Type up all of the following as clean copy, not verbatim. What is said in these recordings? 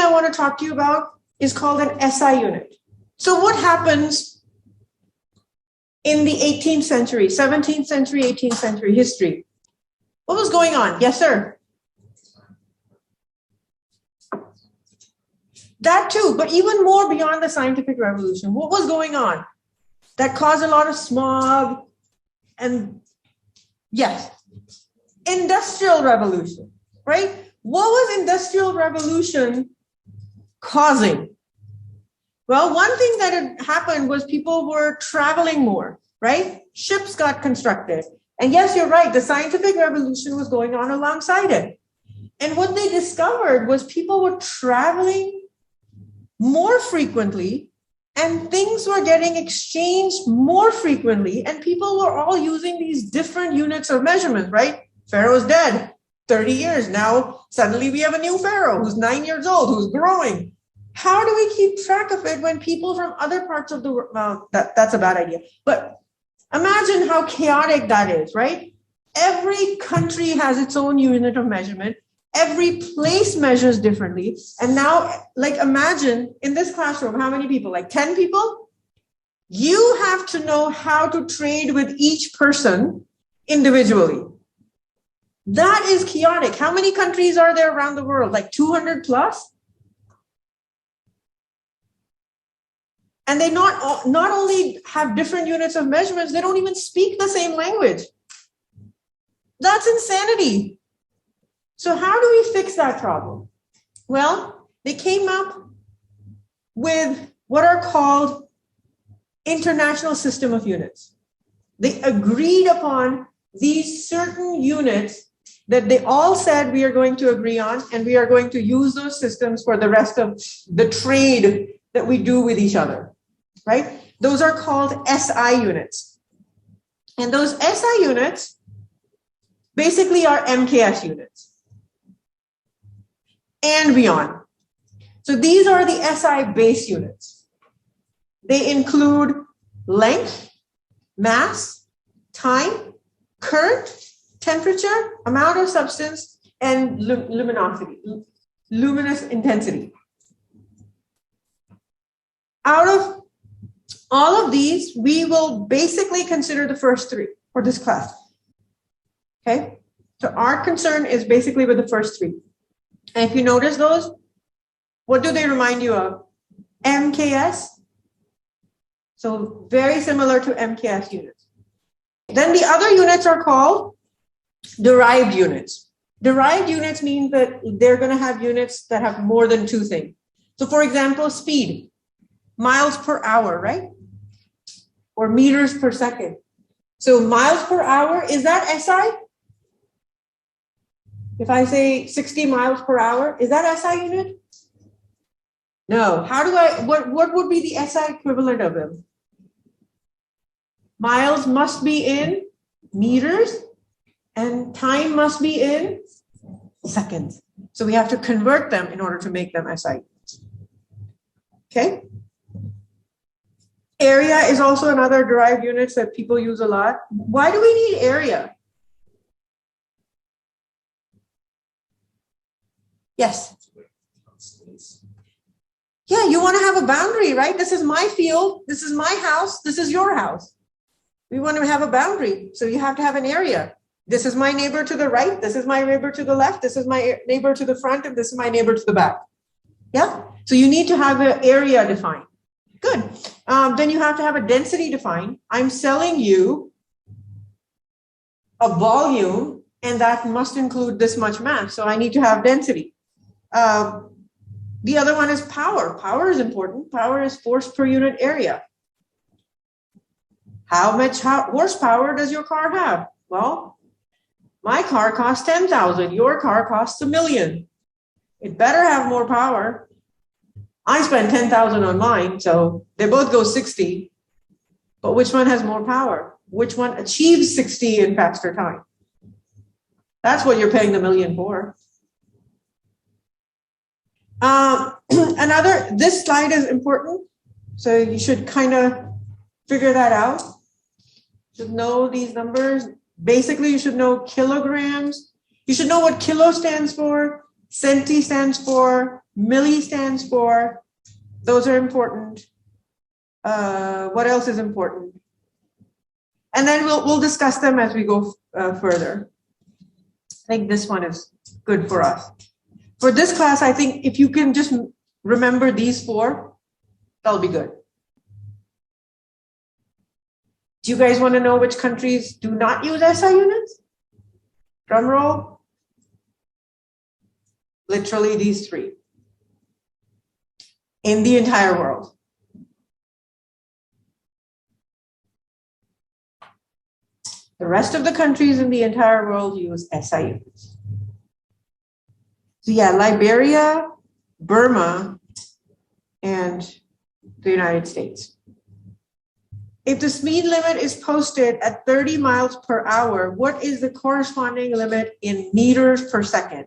I want to talk to you about is called an SI unit. So what happens in the 18th century, 17th century, 18th century history? What was going on? Yes, sir. That too, but even more beyond the scientific revolution. What was going on that caused a lot of smog? And yes, industrial revolution, right? What was industrial revolution causing? Well, one thing that had happened was people were traveling more, right? Ships got constructed. And yes, you're right, the scientific revolution was going on alongside it. And what they discovered was people were traveling more frequently and things were getting exchanged more frequently, and people were all using these different units of measurement, right? Pharaoh's dead, 30 years. Now, suddenly we have a new Pharaoh who's 9 years old, who's growing. How do we keep track of it when people from other parts of the world, well, that's a bad idea. But imagine how chaotic that is, right? Every country has its own unit of measurement. Every place measures differently. And now, like, imagine in this classroom, how many people? Like 10 people? You have to know how to trade with each person individually. That is chaotic. How many countries are there around the world? Like 200 plus? And they not only have different units of measurements, they don't even speak the same language. That's insanity. So how do we fix that problem? Well, they came up with what are called international system of units. They agreed upon these certain units that they all said we are going to agree on, and we are going to use those systems for the rest of the trade that we do with each other, right? Those are called SI units. And those SI units basically are MKS units and beyond. So these are the SI base units. They include length, mass, time, current, temperature, amount of substance, and luminosity, luminous intensity. Out of all of these, we will basically consider the first three for this class. Okay, so our concern is basically with the first three. And if you notice those, what do they remind you of? MKS. So very similar to MKS units. Then the other units are called derived units. Derived units mean that they're going to have units that have more than two things. So for example, speed, miles per hour, right? Or meters per second. So miles per hour, is that SI? If I say 60 miles per hour, is that SI unit? No. How do what would be the SI equivalent of them? Miles must be in meters and time must be in seconds. So we have to convert them in order to make them SI units. Okay. Area is also another derived unit that people use a lot. Why do we need area? Yes. Yeah, you want to have a boundary, right? This is my field. This is my house. This is your house. We want to have a boundary. So you have to have an area. This is my neighbor to the right. This is my neighbor to the left. This is my neighbor to the front. And this is my neighbor to the back. Yeah. So you need to have an area defined. Good. Then you have to have a density defined. I'm selling you a volume, and that must include this much mass. So I need to have density. The other one is power. Power is important. Power is force per unit area. How much horsepower does your car have? Well, my car costs 10,000. Your car costs $1 million. It better have more power. I spent 10,000 on mine, so they both go 60. But which one has more power? Which one achieves 60 in faster time? That's what you're paying the $1 million for. This slide is important, so you should kind of figure that out. You should know these numbers. Basically, you should know kilograms. You should know what kilo stands for, Centi stands for, milli stands for. Those are important. What else is important? And then we'll discuss them as we go further. I think this one is good for us. For this class, I think if you can just remember these four, that'll be good. Do you guys want to know which countries do not use SI units? Drum roll. Literally these three. In the entire world. The rest of the countries in the entire world use SI units. So yeah, Liberia, Burma, and the United States. If the speed limit is posted at 30 miles per hour, what is the corresponding limit in meters per second?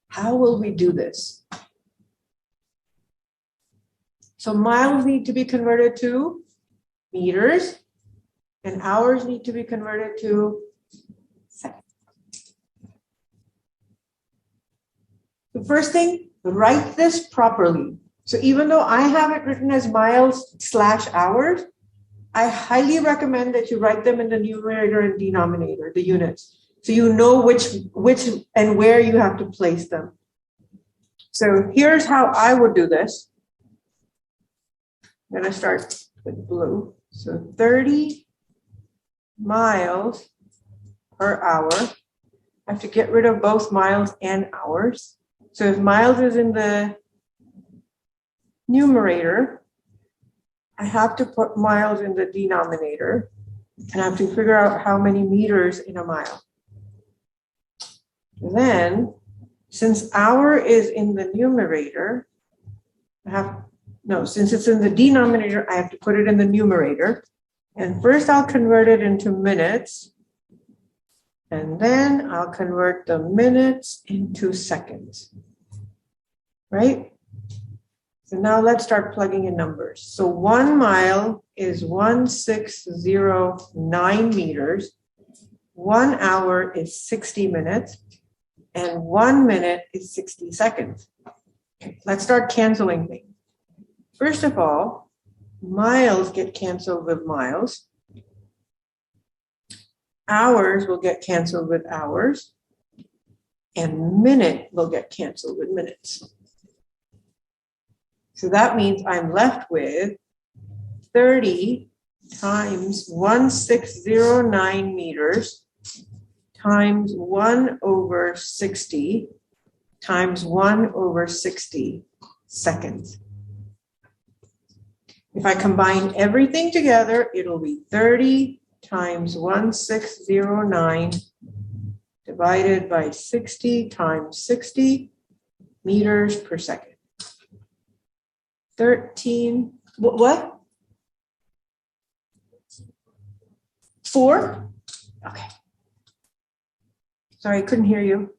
How will we do this? So miles need to be converted to meters, and hours need to be converted to seconds. The first thing, write this properly. So even though I have it written as miles/hours, I highly recommend that you write them in the numerator and denominator, the units, so you know which and where you have to place them. So here's how I would do this. I'm going to start with blue. So 30 miles per hour. I have to get rid of both miles and hours. So if miles is in the numerator, I have to put miles in the denominator, and I have to figure out how many meters in a mile. Then, since hour is in the numerator, since it's in the denominator, I have to put it in the numerator. And first I'll convert it into minutes, and then I'll convert the minutes into seconds, right? So now let's start plugging in numbers. So 1 mile is 1609 meters. 1 hour is 60 minutes. And 1 minute is 60 seconds. Okay, let's start canceling things. First of all, miles get canceled with miles. Hours will get canceled with hours. And minute will get canceled with minutes. So that means I'm left with 30 times 1609 meters times 1 over 60 times 1 over 60 seconds. If I combine everything together, it'll be 30 times 1609 divided by 60 times 60 meters per second. 13, what? 4? Okay. Sorry, I couldn't hear you.